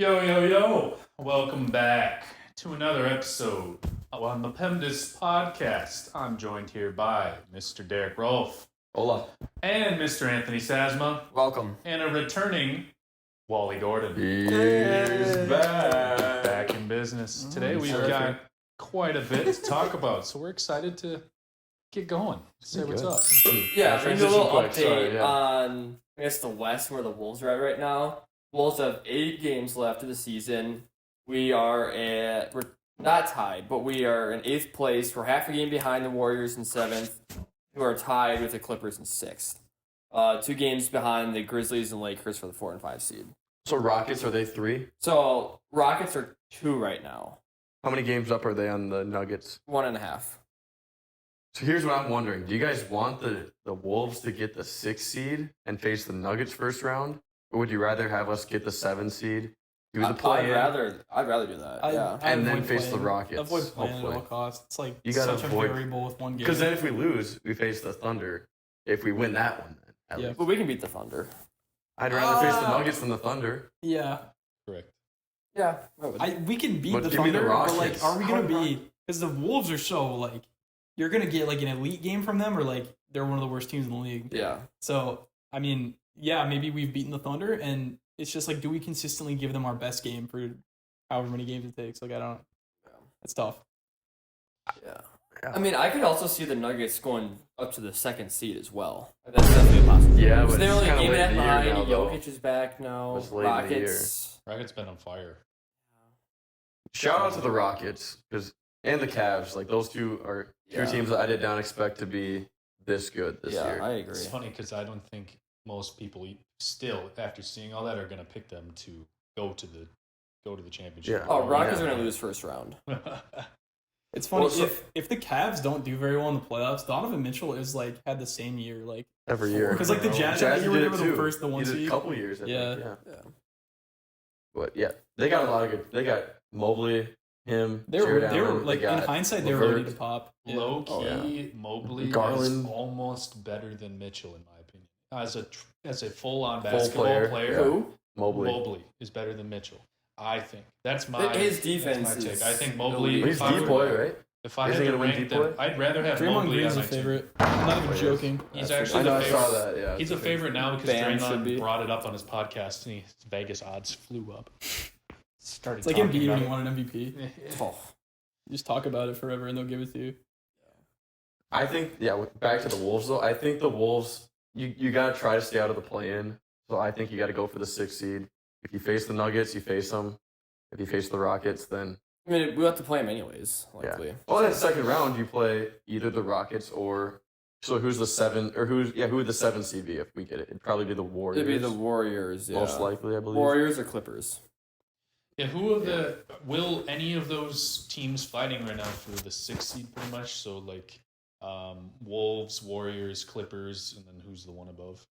Yo, yo, yo! Welcome back to another episode on the PEMDAS podcast. I'm joined here by Mr. Derek Rolfe. Hola. And Mr. Anthony Sasma. Welcome. And a returning Wally Gordon. He's back. Back in business. Today we've got quite a bit to talk about, so we're excited to get going. Say what's up. Yeah, we're going to do a little update on, I guess, the West, where the Wolves are at right now. Wolves have 8 games left of the season. We're not tied, but we are in 8th place. We're half a game behind the Warriors in 7th, who are tied with the Clippers in 6th. 2 games behind the Grizzlies and Lakers for the 4 and 5 seed. So Rockets, are they 3? So Rockets are 2 right now. How many games up are they on the Nuggets? 1.5. So here's what I'm wondering. Do you guys want the Wolves to get the 6th seed and face the Nuggets first round? Or would you rather have us get the 7th seed, do the play-in, I'd rather do that, and then face the Rockets? Avoid playing at all costs. It's like you gotta such a variable with one game. Because then if we lose, we face the Thunder. If we win that one, then at least. But we can beat the Thunder. I'd rather face the Nuggets than the Thunder. Yeah. Correct. Yeah. We can beat But the give me the Thunder, but Rockets. like, are we gonna be? Because the Wolves are so like, you're gonna get like an elite game from them, or like they're one of the worst teams in the league. Yeah. So I mean, yeah, maybe we've beaten the Thunder, and it's just like, do we consistently give them our best game for however many games it takes? Like, I don't. It's tough. Yeah. I mean, I could also see the Nuggets going up to the 2nd seed as well. That's definitely a possibility. Yeah, but they're it's only a kinda game late and in a the half year behind. now, though. Jokic is back now. It's late in the year. Rockets been on fire. Shout out to the Rockets and the Cavs. Like those two are two teams that I did not expect to be this good this year. I agree. It's funny because I don't think most people still, after seeing all that, are going to pick them to go to the championship. Yeah. Oh, Rockets are going to lose first round. It's funny, Well, if the Cavs don't do very well in the playoffs, Donovan Mitchell is like had the same year, like Every year. because like the Jazz Jazz that year did were it the too. first, the one He did seed. a couple years. I Yeah. think. Yeah. But yeah, they got a lot of good. They got Mobley, him, They were Jared they were Allen, like they in got hindsight they were Levert. ready to pop. Yeah. Low key, yeah. Mobley Garland. is almost better than Mitchell, in my opinion. As a full-on Full basketball player, player, Who? Mobley. is better than Mitchell. I think that's my His defense That's my take. is I think Mobley. elite. He's D-boy, right? If I Isn't had he to gonna win rank D-boy? them, I'd rather have Draymond Mobley Green's on a my team. favorite. I'm not even Oh, yes. joking. He's That's actually I know. the I saw favorite. that. Yeah. He's a favorite now because Bam should Draymond be. brought it up on his podcast, and his Vegas odds flew up. Started. It's like talking Embiid about when he it. won an MVP. Oh. You just talk about it forever and they'll give it to you. I think back to the Wolves though. I think the Wolves you got to try to stay out of the play-in. So I think you got to go for the 6th seed. If you face the Nuggets, you face them. If you face the Rockets, then I mean, we have to play them anyways, likely. yeah. Well, in the second round, you play either the Rockets or who's the 7 or who would the 7 seed be if we get it? It'd probably be the Warriors. It'd be the Warriors, yeah. most likely, I believe. Warriors or Clippers. Yeah, will any of those teams fighting right now for the 6th seed pretty much? So like Wolves, Warriors, Clippers, and then who's the one above?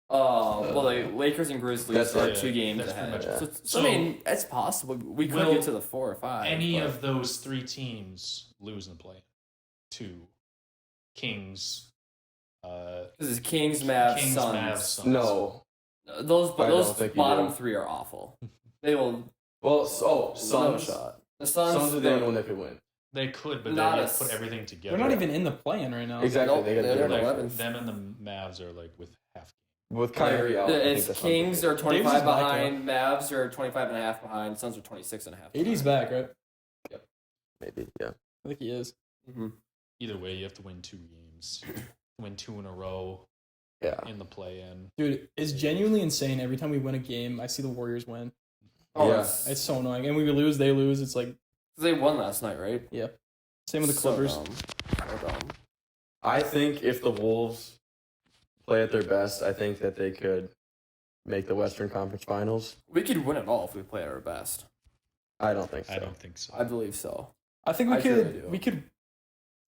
Well, the Lakers and Grizzlies That's are right. 2 games That's ahead. pretty much it. So, I mean, it's possible. We could Will get to the 4 or 5. Any but- of those 3 teams lose in the play to Kings? This is Kings, Mavs, Kings, Suns. Mavs, Suns. No. Those I don't those think you bottom do. 3 are awful. They will Well, no Suns. shot. The Suns Suns, are the only one that could win. They could, but Not they a have to put everything together. They're not even in the play-in right now. Exactly. Nope, they got they're to in do 11th. Them and the Mavs are like with half. with Kyrie out. I think It's that's Kings not are 25 Davis is back, behind, Mavs are 25 and a half behind, Suns are 26 and a half. 80's back, right? maybe. Yeah. I think he is. Mm-hmm. Either way, you have to win 2 games. Win 2 in a row Yeah. in the play-in. Dude, it's genuinely insane. Every time we win a game, I see the Warriors win. Oh, Yeah. It's so annoying. And we lose, they lose. It's like, they won last night, right? same with the Clippers. So dumb. I think if the Wolves play at their best, I think that they could make the Western Conference Finals. We could win it all if we play at our best. I don't think so. I don't think so. I believe so. I think I truly do. we could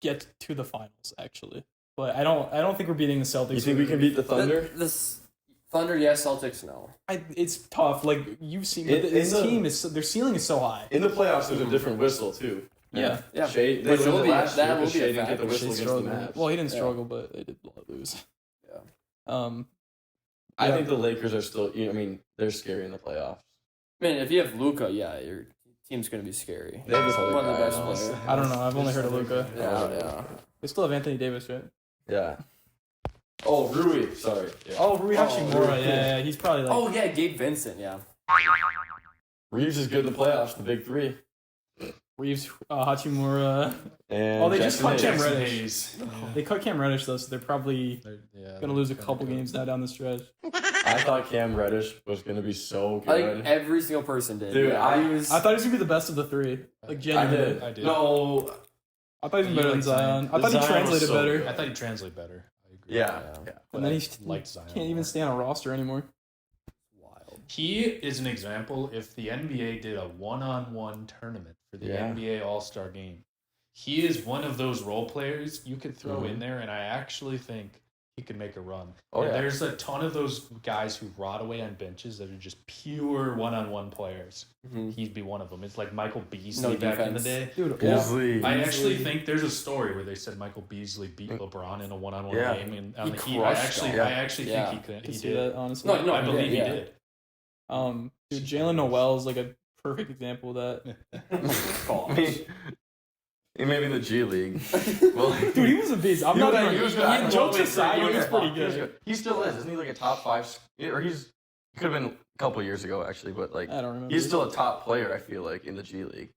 get to the finals, actually. But I don't think we're beating the Celtics. You think we can beat the Thunder? This Thunder, yes. Celtics, no. It's tough. Like, you've seen, but this team is, their ceiling is so high. In the playoffs, there's a different whistle too. Yeah. Yeah. Shea, they Which learned will it be- last that year will because be a Shea didn't get the factor. whistle They against the struggled. Mavs. Well, he didn't Yeah. struggle, but they did lose. Yeah. I Yeah. think the Lakers are still. I mean, they're scary in the playoffs. Man, if you have Luka, yeah, your team's gonna be scary. They have this other One of the guy, best I know. players. I don't know. I've only heard of Luca. Yeah. They still have Anthony Davis, right? Yeah. Oh, Rui. Sorry. Yeah. Oh, Rui Hachimura. Rui. Yeah, he's probably like. Oh yeah, Gabe Vincent. Yeah. Reeves is good in the playoffs. The big three. Reeves, Hachimura. And They just cut Cam Jackson Reddish. Hayes. They cut Cam Reddish though, so they're probably Yeah, gonna lose a they're couple kinda games now down the stretch. I thought Cam Reddish was gonna be so I good. think every single person did. Dude, yeah, I was. I thought he was gonna be the best of the three. Like I genuinely. did. I did. No. I thought he was better than liked Zion. I The thought he Zion was translated so better. good. I thought he'd translate better. I agree. Yeah. But And then I he liked Zion can't even more. stay on a roster anymore. Wild. He is an example. If the NBA did a one-on-one tournament for the Yeah. NBA All-Star Game, he is one of those role players you could throw Mhm. in there, and I actually think he could make a run. Oh, And yeah. There's a ton of those guys who rot away on benches that are just pure one-on-one players. Mm-hmm. He'd be one of them. It's like Michael Beasley No back in the defense. day. Dude, Beasley. I actually think there's a story where they said Michael Beasley beat LeBron in a one-on-one Yeah. game, and He I crushed actually, him. I actually Yeah. think he I could. can He see did. that honestly. No, I believe he yeah. did. Dude, Jalen Noel is like a perfect example of that. I mean, he may be the G League. Well, Dude, he was a beast. I'm not good. gonna. He was good. Jokes aside, he was good. pretty He was good. He still is. Isn't he like a top 5? Or he could have been a couple years ago actually, but like I don't remember. he's still a top player. I feel like in the G League.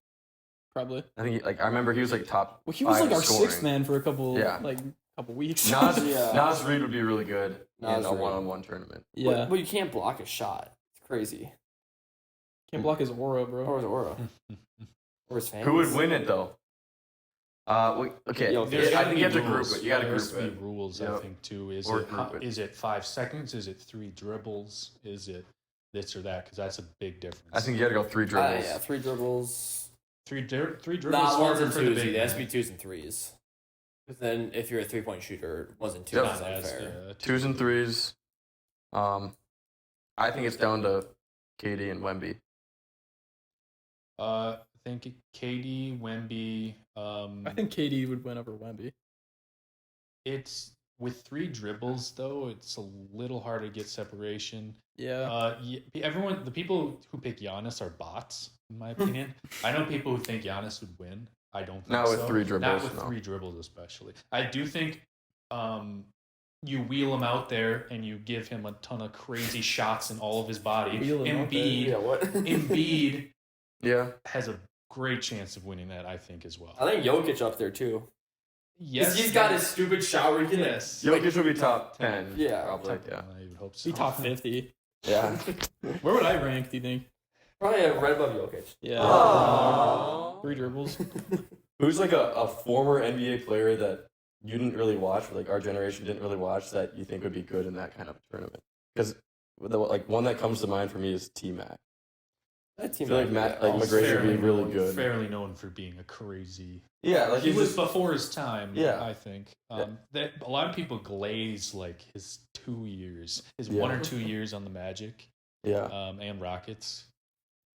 Probably. I think I remember he was like top. Well, he was 5 like our scoring. sixth man for a couple weeks. Nas, Yeah. Nas Reed would be really good Nas in a Reed. one-on-one tournament. Yeah. But you can't block a shot. It's crazy. Can't block his aura, bro. Or his aura. Or his fans. Who would win it though? Okay. Yo, There's I gotta think be you have to group rules. it. You got to There has group to it. be rules, I Yep. think, too. Is Or it group it. is it 5 seconds? Is it 3 dribbles? Is it this or that? Because that's a big difference. I think you got to go 3 dribbles. Yeah, 3 dribbles. three dribbles Not ones harder and for the twos. big It has to man. be 2s and 3s. But then if you're a 3-point shooter, 1s and 2s Yep. is Not as, unfair. 2s and 3s. I think it's down to KD and Wemby. I think KD, Wemby. I think KD would win over Wemby. It's with 3 dribbles though. It's a little hard to get separation. Yeah. Everyone, the people who pick Giannis are bots, in my opinion. I know people who think Giannis would win. I don't think Not with so. 3 dribbles. Not with no. 3 dribbles, especially. I do think you wheel him out there and you give him a ton of crazy shots in all of his body. Wheel him out there? Yeah, what? Embiid Yeah. has a great chance of winning that, I think, as well. I think Jokic up there too. Yes, He's got his stupid shot where he can yes. Jokic would be top 10. Yeah. Probably. Yeah. I would hope so. Be top 50. Yeah. Where would I rank, do you think? Probably right above Jokic. Yeah. Aww. 3 dribbles. Who's like a former NBA player that you didn't really watch, or like our generation didn't really watch, that you think would be good in that kind of tournament? Because like one that comes to mind for me is T-Mac. That I team feel like Matt, like He's McGrady would be really known, good. Fairly known for being a crazy. Yeah, like He he's was just before his time. Yeah. I think. Yeah. That a lot of people glaze like his 2 years, his Yeah. 1 or 2 years on the Magic, yeah. and Rockets,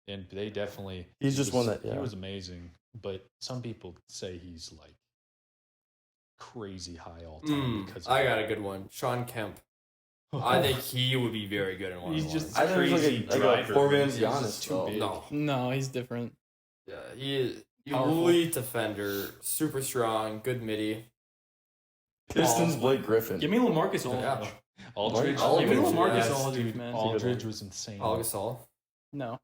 and they definitely. He's just one that he yeah. was amazing, but some people say he's like crazy high all time because of I got a good one. Sean Kemp. I think he would be very good in one. He's just I think he's crazy like a driver. poor man's He's just Giannis, too though. big. No. No, he's different. Yeah, he is Powerful. elite defender, super strong, good midi. Pistons Blake Griffin. Give me LaMarcus Aldridge. Yeah. Aldridge. Aldridge, Give me LaMarcus yes, Aldridge, dude, man. Aldridge was insane. Paul Gasol. No.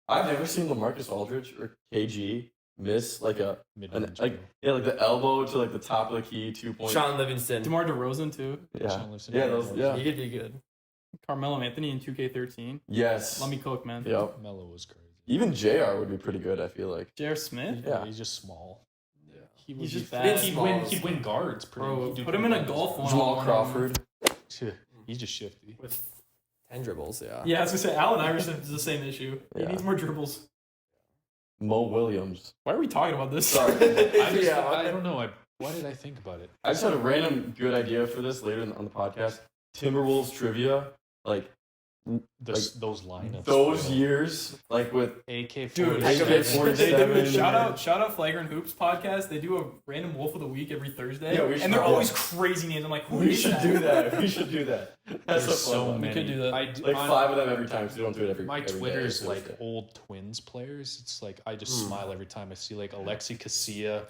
I've never seen LaMarcus Aldridge or KG miss like Mid-range. like the elbow to like the top of the key 2-point. Sean Livingston. DeMar DeRozan, too. Yeah. Sean Livingston. Yeah, those, yeah. He could be good. Carmelo Anthony in 2K13. Yes. Let me cook, man. Yep. Melo was crazy. Even JR would be pretty good, I feel like. J.R. Smith? Yeah. He's just small. Yeah. He He's was just fast. He'd win guards. Bro, he'd do put him in a pretty golf well. one. Jamal Crawford. He's just shifty. With 10 dribbles, yeah. Yeah, I was going to say, Allen Iverson has the same issue. He Yeah. needs more dribbles. Mo Williams. Why are we talking about this? Sorry. I don't know. Why did I think about it? I just had a random good idea for this later on the podcast. Timberwolves trivia. Like, those lineups. Those bro. years, like with AK-47. Dude, AK-47. shout out Flagrant Hoops podcast. They do a random Wolf of the Week every Thursday. Yeah, we should- and they're yeah. always crazy names. I'm like, who we is should that? do that. We should do that. That's There's so fun. many. We could do that. Like 5 of them every time, because we don't do it every. My every day, Twitter's every like Thursday. old Twins players. It's like I just smile every time I see like Alexi Casilla,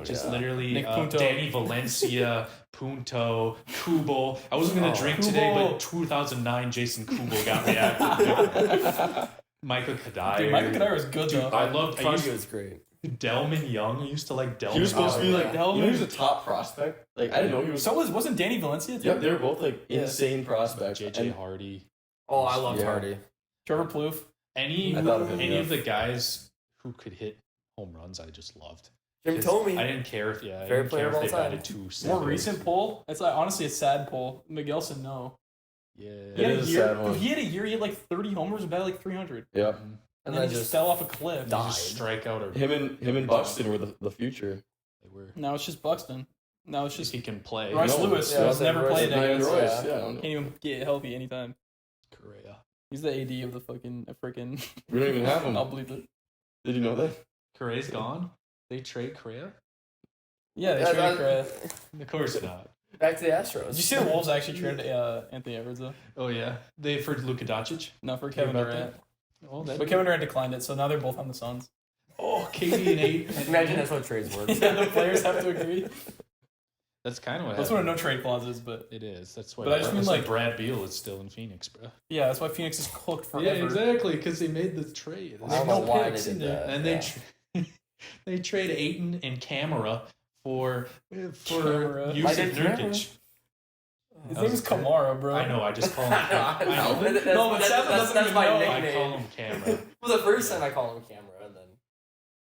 just literally Nick Punto. Danny Valencia, Punto, Kubel. I wasn't gonna drink today, Kubel. but 2009 Jason Kubel got me active. Michael Kadire. Dude, Michael Kadire is good though. I loved. I used was great. Delman Young. I used to like Delman. He was supposed to be Young. like, he was a top prospect. Like, I didn't know he was. So wasn't Danny Valencia too? Yep, they were both like Yeah. insane prospects. JJ And Hardy. Oh, I loved Yeah. Hardy. Trevor Plouffe. Any I thought of him, any yeah. of the guys who could hit home runs, I just loved. Jim 'Cause Tomey. I didn't care if I Favorite didn't player care of if all they time. batted 270. More recent poll. It's like honestly a sad poll. Miguelson, no. Yeah. It is a sad one. He had a year. He had like 30 homers and batted like 300, Yep. and then he just fell off a cliff. He died. just strike out or Him and Buxton were the future. they were. Now it's just Buxton. Now it's If just he can play. Royce No, Lewis, yeah, who I has said never Royce played Lewis. against. Royce, yeah. yeah. I don't know. Can't even get healthy anytime. Correa. He's the AD of the fucking freaking. We don't even have him. I'll believe it. Did you know that? Correa's gone. They trade Correa? Yeah, they Yeah, traded that- Correa. Of course not. Back to the Astros. Did you see the Wolves actually traded Anthony Edwards though? Oh yeah, they for Luka Doncic. No, for Kevin about Durant. Oh, that. But Kevin Durant declined it, so now they're both on the Suns. Oh, KD and 8. Imagine that's how trades work. Yeah, the players have to agree. That's kind of what. That's what a happened. no trade clause is, but It is. That's why. But I just mean, that's like- why Brad Beal is still in Phoenix, bro. yeah, that's why Phoenix is cooked forever. Yeah, exactly. Because they made the trade. I don't no know why they picks did in there. that. And they trade Ayton and Camara for Kamara. I Yusuf did Camara. Nurkic. His name is Kamara, bro. I know. I just call him. I know. I know. That's, No, but Seth doesn't that's even my know. I nickname. call him Camera. Well, the first time I called him Camera, and then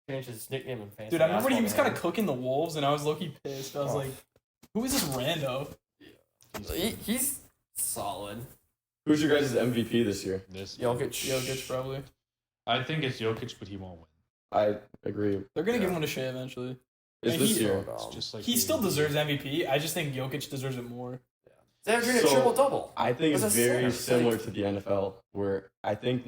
changed his nickname in fantasy. Dude, I remember when he was basketball kind of cooking the Wolves, and I was low-key pissed. I was Oh. like, who is this rando? He's solid. Who's your guys' MVP this year? This Jokic, probably. I think it's Jokic, but he won't win. I agree. They're going to Yeah. give one to Shea eventually. It's And this he- year. It's just like He still deserves MVP. I just think Jokic deserves it more. They're doing a So- triple double. I think it's That's a very center. similar to the NFL, where I think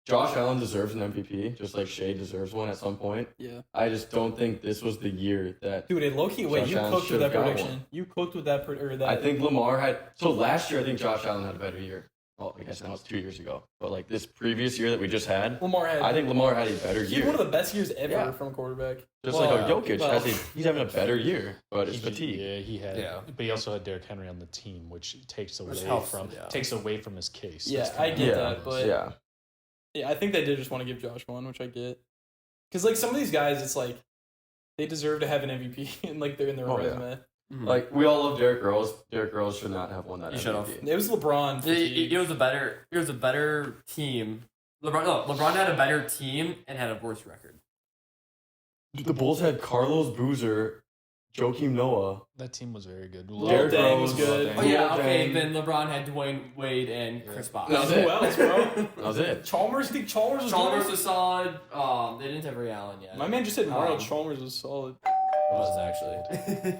Josh Allen deserves an MVP, just like Shea deserves one at some point. Yeah. I just don't think this was the year that. Dude, in low-key, wait, Josh you Allen cooked with should've that got prediction. one. You cooked with that, that. I think Lamar had. So last year, I think Josh Allen had a better year. Well, I guess now it's 2 years ago. But like this previous year that we just had, Lamar had. I think Lamar had a better he year. had one of the best years ever Yeah. from a quarterback. Just Well, like how Jokic well- he's having a better year, but it's fatigue. Yeah, he had. Yeah. But he also had Derrick Henry on the team, which takes away helps, from yeah. takes away from his case. Yeah, That's I kinda get what yeah, it that, is. but- yeah. Yeah, I think they did just want to give Josh one, which I get. Because, like, some of these guys, it's like, they deserve to have an MVP, and, like, they're in their Oh, yeah. resume. Like we all love Derrick Rose. Derrick Rose should not have won that He MVP. should've. It was LeBron. It was a better team. LeBron had a better team and had a worse record. The Bulls had Carlos Boozer, Joakim Noah. That team was very good. Derrick Deng was Rose. good. Oh yeah, okay. Deng. Then LeBron had Dwayne Wade and Chris Bosh. That was Who it. else, bro? That was it. Chalmers? You think Chalmers was Chalmers good? was solid. They didn't have Ray Allen yet. My man just said Mario Um, Chalmers was solid. was actually.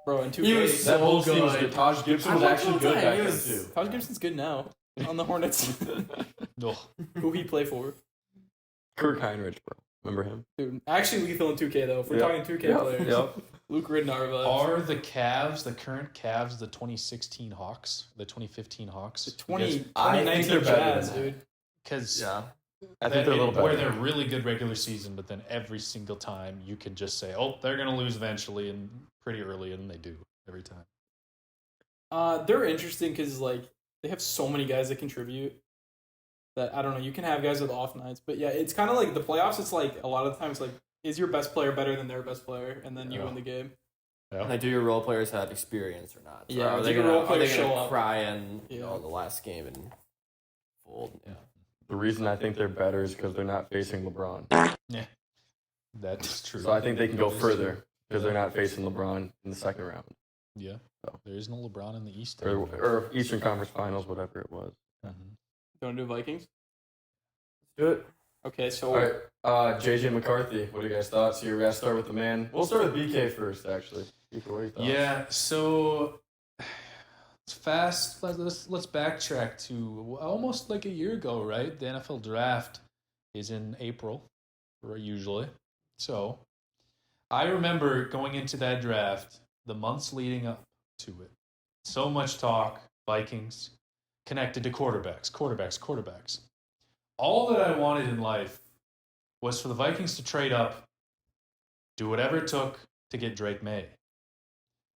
Bro, in 2K. He was That so Bulls team was good. good. Taj Gibson I was loved actually all good time. back He then was- too. Taj Gibson's good now on the Hornets. Ugh. Who he play for? Kirk Heinrich, bro. Remember him? Dude, actually lethal in 2K, though. If we're Yep. talking 2K Yep. players. Yep. Luke Ridnour vibes. Are the Cavs, the current Cavs, the 2016 Hawks, the 2015 Hawks? The 20, I think 2019 they're better Jazz, than that. dude. Because Yeah. I think they're a little better. where they're really good regular season, but then every single time you can just say, "Oh, they're gonna lose eventually," and pretty early, and they do every time. They're interesting because, like, they have so many guys that contribute that, I don't know, you can have guys with off nights. But, yeah, it's kind of like the playoffs. It's like a lot of the times, like, is your best player better than their best player? And then you Yeah. win the game. Yeah. Like, do your role players have experience or not? Yeah, Or are do they your gonna, role are they players gonna show up? cry in Yeah. the last game and fold? Yeah. The reason I think they're better is because they're not facing LeBron. That's true. So I think they can go That is further true. because they're not facing LeBron in the second round Yeah, So. there is no LeBron in the East. or Eastern Conference Finals, whatever it was. Mhm. You want to do Vikings? Let's do it. Okay, so All right, JJ McCarthy. What are you guys' thoughts here? We gotta start with the man. We'll start with BK first, actually. BK, what are your thoughts? Yeah, so It's fast. Let's backtrack to almost like a year ago, right? The NFL draft is in April, usually. So I remember going into that draft, the months leading up to it. So much talk, Vikings, connected to quarterbacks. All that I wanted in life was for the Vikings to trade up, do whatever it took to get Drake May.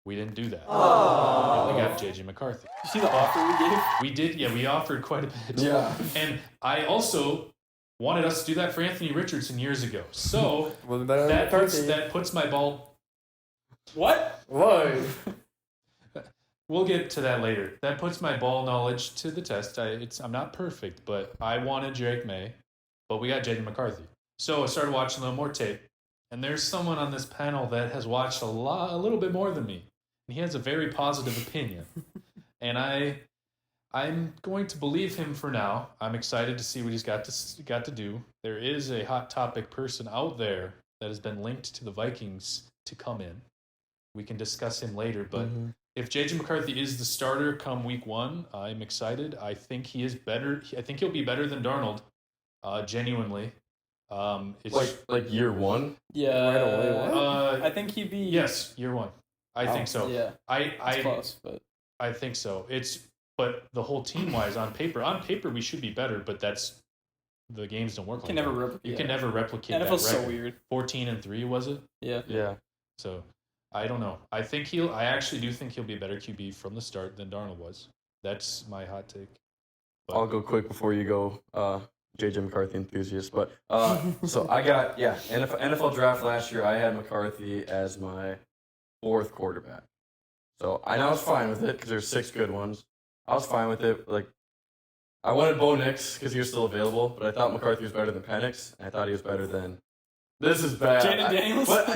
We didn't do that. Oh. We got J.J. McCarthy. You see the offer we gave? We did, yeah, we offered quite a bit. Yeah. And I also wanted us to do that for Anthony Richardson years ago. So that puts my ball... What? Whoa. We'll get to that later. That puts my ball knowledge to the test. I'm not perfect, but I wanted Drake May, but we got J.J. McCarthy. So I started watching a little more tape, and there's someone on this panel that has watched a little bit more than me. And he has a very positive opinion. And I'm going to believe him for now. I'm excited to see what he's got to do. There is a hot topic person out there that has been linked to the Vikings to come in. We can discuss him later, but if J.J. McCarthy is the starter come week 1, I'm excited. I think he is better. I think he'll be better than Darnold, genuinely. It's like year 1? Yeah. Right away, what? I think he'd be... Yes, year 1. I think so. Yeah. I close, but... I think so. But the whole team-wise, on paper we should be better, but the games don't work like that. You can never replicate that. NFL's so weird. 14-3, was it? Yeah. Yeah. So, I don't know. I actually do think he'll be a better QB from the start than Darnold was. That's my hot take. But I'll go quick before you go, J.J. McCarthy enthusiast. But so I got, NFL draft last year, I had McCarthy as my 4th quarterback. So I was fine with it because there's 6 good ones. I was fine with it. Like, I wanted Bo Nix because he was still available, but I thought McCarthy was better than Penix, and I thought he was better than... This is bad. Jaden Daniels? But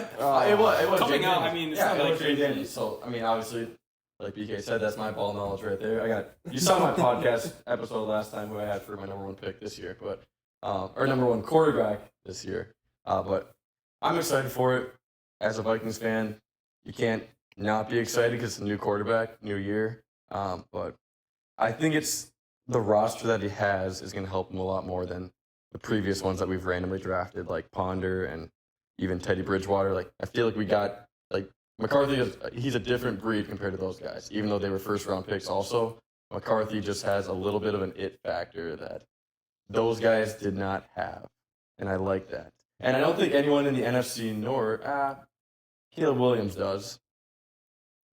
it was coming Jaden out, Daniels. I mean, it's yeah, not it like was Jaden Daniels. So, I mean, obviously, like BK said, that's my ball knowledge right there. You saw my podcast episode last time who I had for my number 1 pick this year, but or number 1 quarterback this year. But I'm excited for it. As a Vikings fan, you can't not be excited because it's a new quarterback, new year. But I think it's the roster that he has is going to help him a lot more than the previous ones that we've randomly drafted, like Ponder and even Teddy Bridgewater. Like, I feel like we got, like, McCarthy, he's a different breed compared to those guys. Even though they were first-round picks also, McCarthy just has a little bit of an it factor that those guys did not have. And I like that. And I don't think anyone in the NFC North, Caleb Williams does.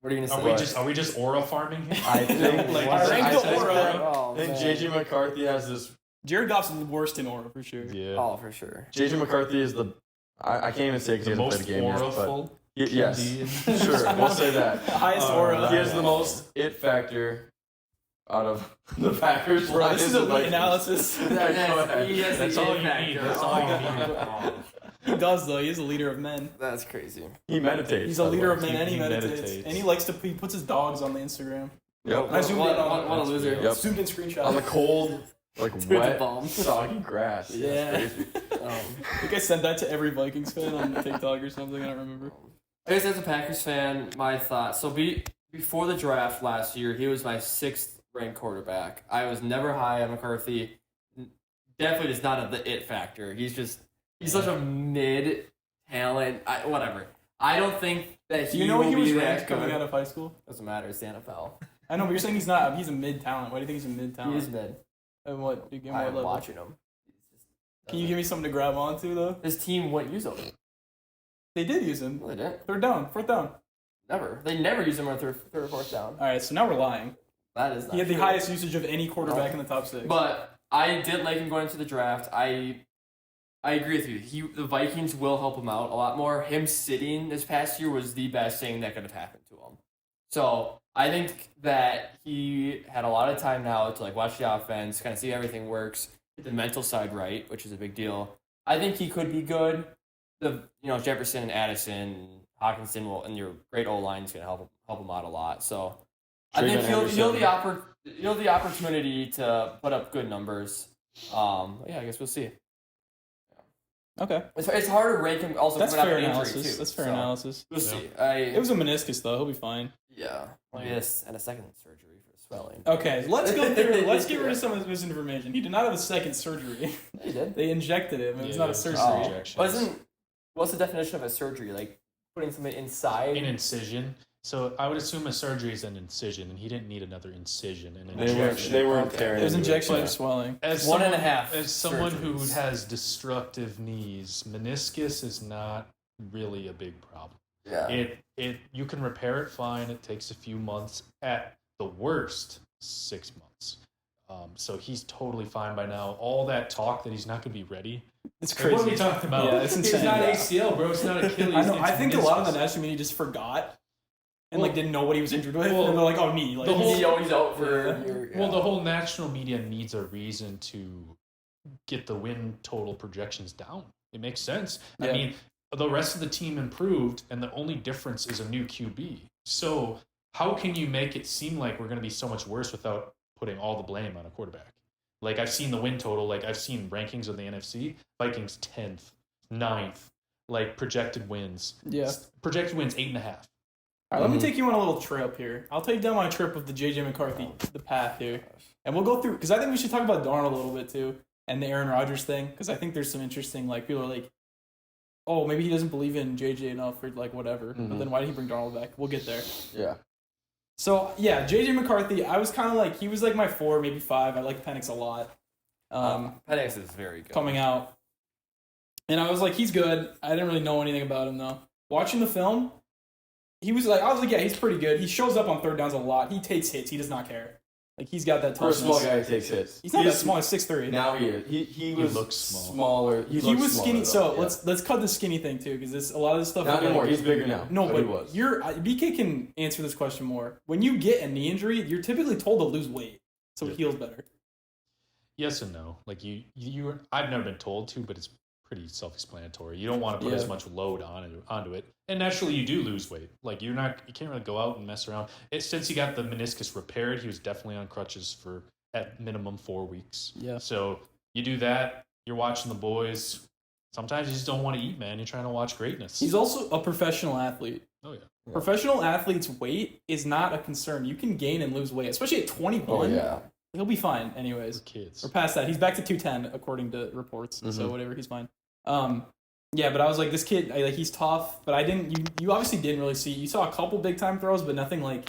What are you going to say? Are we just aura farming here? I think, Oh, I think man. J.J. McCarthy has this. Jared Goff's the worst in aura, for sure. Yeah. Oh, for sure. J.J. McCarthy is the. I can't even say because he The hasn't played a game yet. But auraful yes, QB. sure, we'll say that. Highest aura. He has the most it factor out of the Packers. Bro, this is Lions, elite Vikings. analysis. That's all you need. That's all you need. He does, though. He is a leader of men. That's crazy. He meditates. He's a leader of men, He and he meditates. meditates. And he puts his dogs on the Instagram. Yep. I zoomed in on What a loser. Yep. zoomed in screenshot. On the cold, like the wet, bum. soggy grass. Yeah. That's crazy. I think I sent that to every Vikings fan on TikTok or something. I don't remember. I guess as a Packers fan, my thoughts. So before the draft last year, he was my 6th ranked quarterback. I was never high on McCarthy. Definitely does not have the it factor. He's such a mid talent. Whatever. I don't think that Do he you know will he be was that ranked good. coming out of high school? Doesn't matter. It's the NFL. I know, but you're saying he's not. He's a mid talent. Why do you think he's a mid talent? He is mid. And what? Give me what I'm level? watching him. Can you give me something to grab onto though? His team wouldn't use him. They did use him. No, they didn't. 3rd down, 4th down. Never. They never use him on third or 4th down. All right, so now we're lying. That is not He had the true. highest usage of any quarterback in the top 6. But I did like him going into the draft. I agree with you. The Vikings will help him out a lot more. Him sitting this past year was the best thing that could have happened to him. So I think that he had a lot of time now to watch the offense, kind of see how everything works, get the mental side right, which is a big deal. I think he could be good. Jefferson and Addison, Hawkinson and your great O line is going to help him out a lot. So I think he'll have the opportunity to put up good numbers. I guess we'll see. Okay. It's hard to rank him also That's coming fair off an analysis. injury too. That's fair so analysis. We'll see. It was a meniscus though. He'll be fine. Yeah. Well, yes, and a second surgery for his swelling. Okay, let's go through. Let's get rid of some of this misinformation. He did not have a second surgery. He did. They injected him. It was not a surgery. What's the definition of a surgery? Like putting something inside? An incision. So I would assume a surgery is an incision, and he didn't need another incision. An They injection. weren't tearing. It was into injection but- of swelling. As 1.5 As someone who surgeries. has destructive knees, meniscus is not really a big problem. Yeah. You can repair it fine. It takes a few months. At the worst, 6 months. So he's totally fine by now. All that talk that he's not going to be ready. It's Like, crazy. what are we talking about? Yeah, it's insane. It's not Yeah. ACL, bro. It's not Achilles. I know. It's I think a lot of meniscus. the national media just forgot and Well- didn't know what he was injured with. well, and they're like, "Oh, knee." Like, the whole- He's out for Yeah. a year. Well, the whole national media needs a reason to get the win total projections down. It makes sense. Yeah. I mean, the rest of the team improved, and the only difference is a new QB. So how can you make it seem like we're going to be so much worse without putting all the blame on a quarterback? Like, I've seen the win total. Like, I've seen rankings of the NFC. Vikings 10th, 9th, like, projected wins. yeah. Projected wins 8.5. All right, let me take you on a little trip here. I'll take you down my trip with the JJ McCarthy, the path here, and we'll go through because I think we should talk about Darnold a little bit too, and the Aaron Rodgers thing because I think there's some interesting like people are like, oh, maybe he doesn't believe in JJ enough or like whatever, but then why did he bring Darnold back? We'll get there. Yeah. So yeah, JJ McCarthy, I was kind of like he was like my 4, maybe 5. I like Penix a lot. Penix is very good. Coming out, and I was like, he's good. I didn't really know anything about him though. Watching the film, I was like, yeah, he's pretty good. He shows up on third downs a lot. He takes hits. He does not care. Like he's got that For a toughness. small guy, he takes hits. He's not He that is- small. He's 6'3". Now he is. He was looks small. smaller. He looks was skinny. smaller, though, So let's cut the skinny thing too, because a lot of this stuff. Not like- anymore. He's bigger now. No, he but was. BK can answer this question more. When you get a knee injury, you're typically told to lose weight, so it heals better. Yes and no. Like I've never been told to, but it's pretty self-explanatory. You don't want to put as much load onto it, and naturally you do lose weight. Like you can't really go out and mess around. Since he got the meniscus repaired, he was definitely on crutches for at minimum 4 weeks. Yeah. So you do that. You're watching the boys. Sometimes you just don't want to eat, man. You're trying to watch greatness. He's also a professional athlete. Oh yeah. Professional athletes' weight is not a concern. You can gain and lose weight, especially at 21. Oh yeah. He'll be fine anyways. For kids. Or past that. He's back to 210 according to reports. So whatever, he's fine. Yeah, but I was like, this kid, he's tough. But I didn't. You obviously didn't really see. You saw a couple big time throws, but nothing like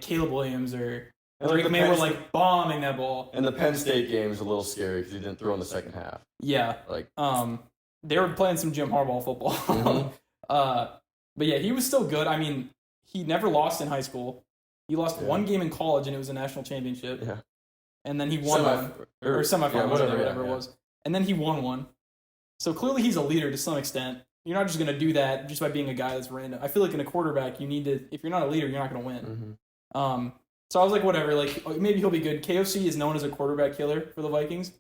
Caleb Williams or And Drake the May Penn were State- like bombing that ball. And the Penn State game is a little scary because he didn't throw in the second half. Yeah. Like They were playing some Jim Harbaugh football. But yeah, he was still good. I mean, he never lost in high school. He lost one game in college, and it was a national championship. Yeah. And then he won one. Or semifinals, whatever it was. And then he won one. So clearly he's a leader to some extent. You're not just going to do that just by being a guy that's random. I feel like in a quarterback, you need to, if you're not a leader, you're not going to win. So I was like, whatever, like maybe he'll be good. KOC is known as a quarterback killer for the Vikings.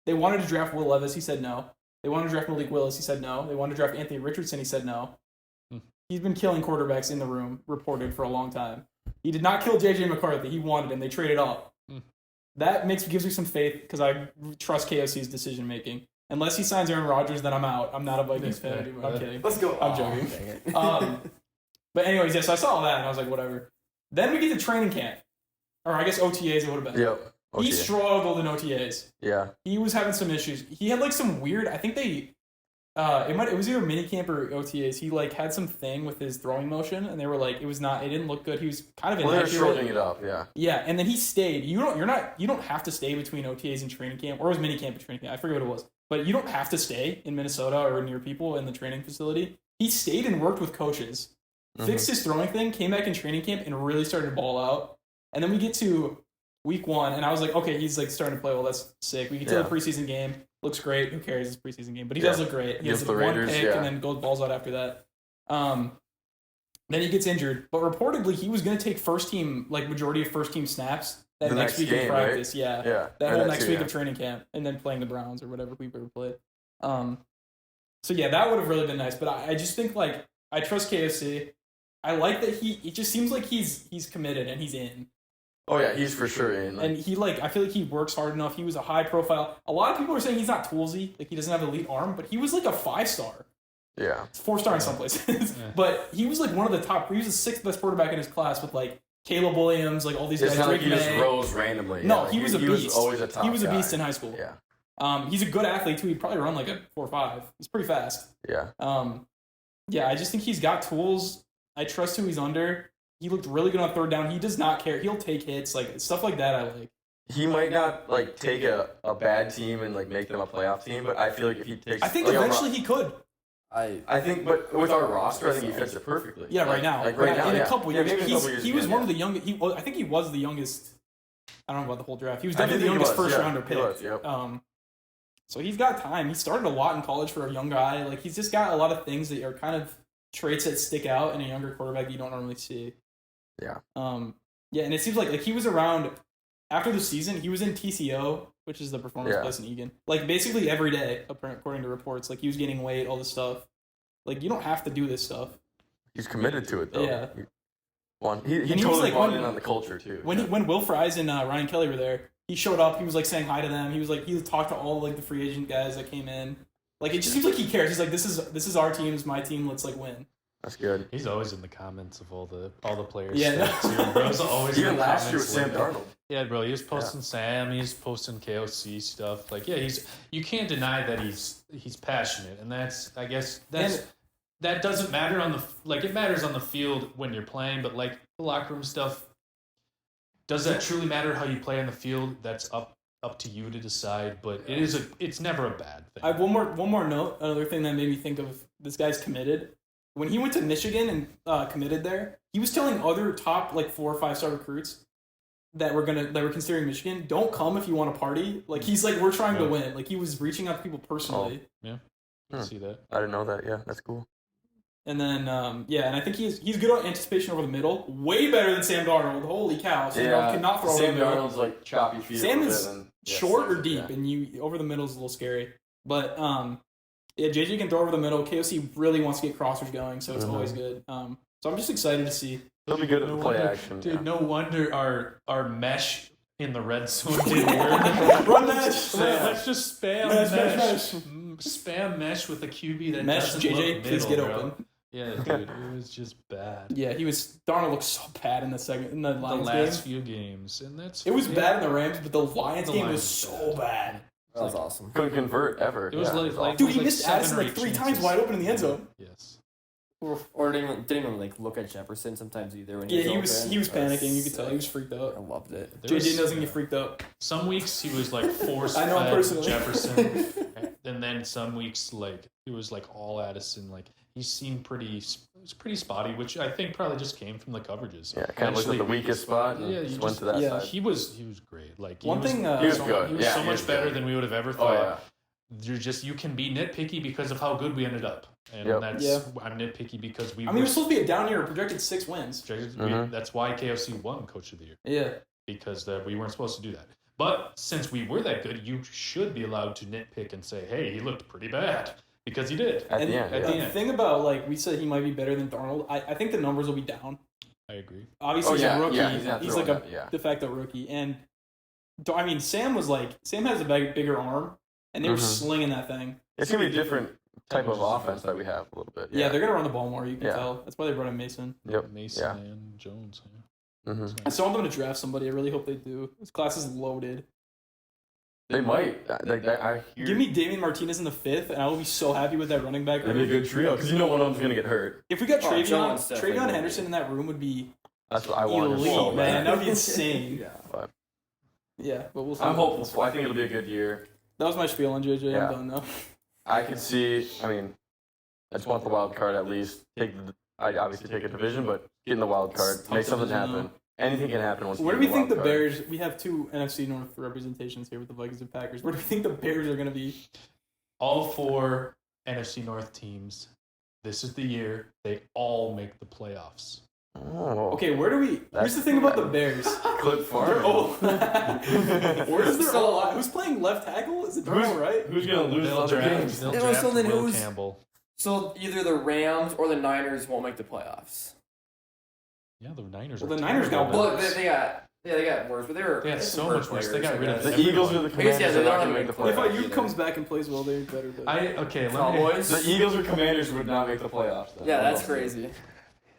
They wanted to draft Will Levis. He said no. They wanted to draft Malik Willis. He said no. They wanted to draft Anthony Richardson. He said no. He's been killing quarterbacks in the room, reported, for a long time. He did not kill J.J. McCarthy. He wanted him. They traded up. That gives me some faith because I trust KOC's decision making. Unless he signs Aaron Rodgers, then I'm out. I'm not a Vikings fan anymore. I'm kidding. Let's go. I'm joking. But anyways, yeah, so I saw all that and I was like, whatever. Then we get to training camp. Or I guess OTAs it would have been. Yep. He struggled in OTAs. Yeah. He was having some issues. He had like some weird, I think they it was either minicamp or OTAs. He like had some thing with his throwing motion and they were like it didn't look good. He was kind of Well, they're inaccurate. shortening it up, yeah. Yeah, and then he stayed. You don't have to stay between OTAs and training camp, or it was minicamp and training camp. I forget what it was. But you don't have to stay in Minnesota or near people in the training facility. He stayed and worked with coaches, fixed his throwing thing, came back in training camp, and really started to ball out. And then we get to week 1, and I was like, okay, he's like starting to play well. That's sick. We get to the preseason game. Looks great. Who cares? It's a preseason game, but he does look great. He has the one Raiders, pick and then goes balls out after that. Then he gets injured, but reportedly he was going to take majority of first team snaps that The next next week game, in practice. right? Yeah, Yeah. that Or whole that next too, week yeah. of training camp, and then playing the Browns or whatever we've ever played. So yeah, that would have really been nice. But I just think I trust KFC. I like that it just seems like he's committed and he's in. Oh yeah, he's for sure in. And he I feel like he works hard enough. He was a high profile. A lot of people are saying he's not toolsy, like he doesn't have an elite arm, but he was like a 5-star. Yeah. 4-star in some places. But he was like one of the top. He was the 6th best quarterback in his class with like Caleb Williams, like all these It's guys. not like Drake he just May. rose randomly. No, Yeah, he was a beast. He was always a top He was a guy. beast in high school. Yeah. He's a good athlete too. He'd probably run like a 4.5. He's pretty fast. Yeah. Yeah, I just think he's got tools. I trust who he's under. He looked really good on third down. He does not care. He'll take hits, like stuff like that. I like. He might not like take a bad team and like make them a playoff team, but I feel like if he takes, I think like, eventually he could. I think, but with our roster, I think he fits it perfectly. Yeah, right now. Like right now, in yeah. a couple Yeah, years. maybe in a couple years He was again, one of the youngest. I think he was the youngest. I don't know about the whole draft. He was definitely the think he youngest was, first yeah, rounder he pick. was, yep. So he's got time. He started a lot in college for a young guy. Like he's just got a lot of things that are kind of traits that stick out in a younger quarterback you don't normally see. Yeah. Yeah, and it seems like he was around after the season. He was in TCO, which is the performance place in Eagan. Like basically every day, according to reports. Like he was gaining weight, all this stuff. Like you don't have to do this stuff. He's committed to it though. Yeah. He was, totally like, bought when- in on the culture too. When Will Fries and Ryan Kelly were there, he showed up. He was like saying hi to them. He was like he talked to all like the free agent guys that came in. Like it just seems like he cares. He's like this is our team, it's my team. Let's like win. That's good. He's always in the comments of all the players. Yeah, stuff, too. Bro's always Even in the last year with comments Sam with- Darnold. Yeah, bro. He was posting Sam. He's posting KOC stuff. Like, yeah, you can't deny that he's passionate, and that doesn't matter on the it matters on the field when you're playing, but like the locker room stuff, does that truly matter how you play on the field? That's up to you to decide. But it's never a bad thing. I have one more note. Another thing that made me think of this guy's committed. When he went to Michigan and committed there, he was telling other top like 4 or 5 star recruits that were considering Michigan, don't come if you want to party. Like he's like, we're trying to win. Like he was reaching out to people personally. Yeah, I see that. I didn't know that. Yeah, that's cool. And then and I think he's good on anticipation over the middle. Way better than Sam Darnold. Holy cow! Sam Darnold cannot throw over the Sam middle. Darnold's like choppy feet. Sam is short or Sam- deep, yeah. and you over the middle is a little scary. But JJ can throw over the middle. KOC really wants to get crossers going, so it's always good. So I'm just excited to see. He'll be good at the play wonder- action. Dude, yeah. no wonder our mesh in the red zone didn't work. Run mesh. Let's just spam Mesh. Spam mesh with a QB that Mesh, doesn't JJ, look please middle, get bro. open. Yeah, dude, it was just bad. Yeah, Darnold looked so bad in the The Lions last game. few games, and that's It was bad in the Rams, but the Lions The game Lions was so bad. That was awesome. Couldn't convert ever. It was yeah, like- awful. like- Dude, he like missed 7 Addison or like 8 3 times chances. wide open in the end zone. Yes. Or didn't even like look at Jefferson sometimes either. When he Yeah, was he was open. panicking. You could tell he was freaked I out. loved it. There JJ was- doesn't get freaked out. Some weeks he was like force I know him fed personally. Jefferson, and then some weeks like it was like all Addison. Like he seemed pretty spotty, which I think probably just came from the coverages. Yeah, kind of looked at the weakest spot. And Yeah, you just went just- to that yeah. side. He was great. Like One thing, He was so, good. He was Yeah, so he much was better good. than we would have ever Oh thought. yeah. You can be nitpicky because of how good we ended up, and Yep. that's Yeah. I'm nitpicky because we. I mean, it was supposed to be a down year, projected 6 wins. That's why KFC won Coach of the Year, Yeah. because we weren't supposed to do that. But since we were that good, you should be allowed to nitpick and say, "Hey, he looked pretty bad," because he did. At And the end. at yeah. the the end. thing about, like, we said he might be better than Darnold. I think the numbers will be down. I agree. Obviously, Oh, he's yeah, a rookie. yeah, he's not he's throwing like a that, yeah. de facto rookie. And, I mean, Sam has a bigger arm, and they were Mhm. slinging that thing. It's gonna be a different type of offense that we have a little bit. Yeah, they're going to run the ball more, you can Yeah. tell. That's why they brought in Mason. Yep. Mason Yeah. and Jones. hmm I still want them to draft somebody. I really hope they do. This class is loaded. They might. I hear. Give me Damian Martinez in the 5th, and I will be so happy with that running back. That'd be a good trio because you know one of them's gonna get hurt. If we got Oh, Jones definitely Travion will Henderson be. in that room would be That's what I want. elite, so man. bad. That would be insane. Yeah. But Yeah, but we'll see. I'm hopeful. I think it'll be a good year. That was my spiel on JJ. Yeah. I'm done now. I could see. I mean, I just want the wild card at least. I'd obviously take a division, but get in the wild card, Tough make something division, happen. Anything can happen once. Where do you we get in think the wild card. Bears? We have 2 NFC North representations here with the Vikings and Packers. Where do we think the Bears are going to be? All 4 NFC North teams. This is the year they all make the playoffs. Oh, Okay, where do we? That's- Here's the thing about the Bears. Clip Farm. Oh, where's their So- Who's playing left tackle? Is it Darnold, right? Who's gonna lose They'll other draft, games? they'll Yeah, draft so then Will who's- Campbell. So either the Rams or the Niners won't make the playoffs. Yeah, the Niners. Well, are the Niners got terrible. Well, they got worse, but they were. They had some so hurt much worse. They players, got rid I of guess. The Eagles or the I guess, Commanders yeah, are they not don't gonna make make the the If playoffs. playoffs. Ayuk comes back and plays well, they're better. But Okay, let me. Cowboys. The Eagles or Commanders would not make the playoffs. Then. Yeah, that's crazy.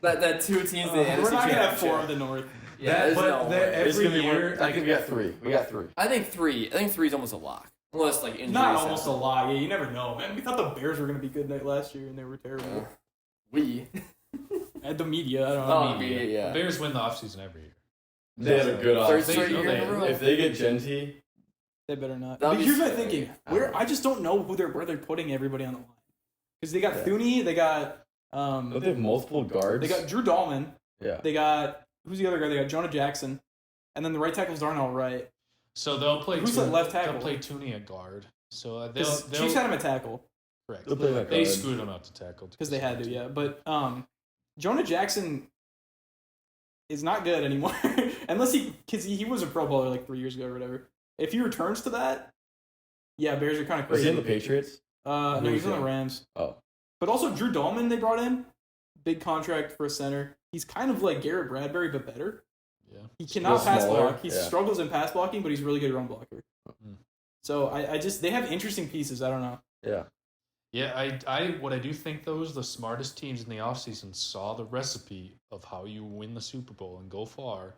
That 2 teams. we're not gonna have 4 of the North. Yeah, there's no way. It's every gonna be year, I think we got three. We got three. I think three is almost a lock. Unless like injuries. Not almost a lot. Yeah, you never know, man. We thought the Bears were gonna be good last year, and they were terrible. We. At the media, I don't know. Media, yeah. The Bears win the offseason every year. They had a good Third offseason. straight year in a row. If they get Genty, They better not. That'll But be here's my scary. thinking. I just don't know where they're putting everybody on the line. Because they got Thuney, they got don't they have multiple guards? they got Drew Dahlman, yeah. they got who's the other guy? They got Jonah Jackson, and then the right tackles aren't all right. So they'll play. Who's the left tackle? They'll play Tooney at guard. So Chiefs they'll had him at tackle correct. They'll play that They guard. screwed him out to tackle because they had to, yeah. But Jonah Jackson is not good anymore unless because he was a Pro Bowler like 3 years ago or whatever. If he returns to that, yeah, Bears are kind of Was crazy. he in the Patriots? No, he's on the Rams. Oh. But also Drew Dahlman they brought in, big contract for a center. He's kind of like Garrett Bradbury but better. Yeah. He cannot Still pass smaller, block. He yeah. struggles in pass blocking, but he's a really good run blocker. Mm. So I just they have interesting pieces. I don't know. Yeah. Yeah, what I do think though is the smartest teams in the offseason saw the recipe of how you win the Super Bowl and go far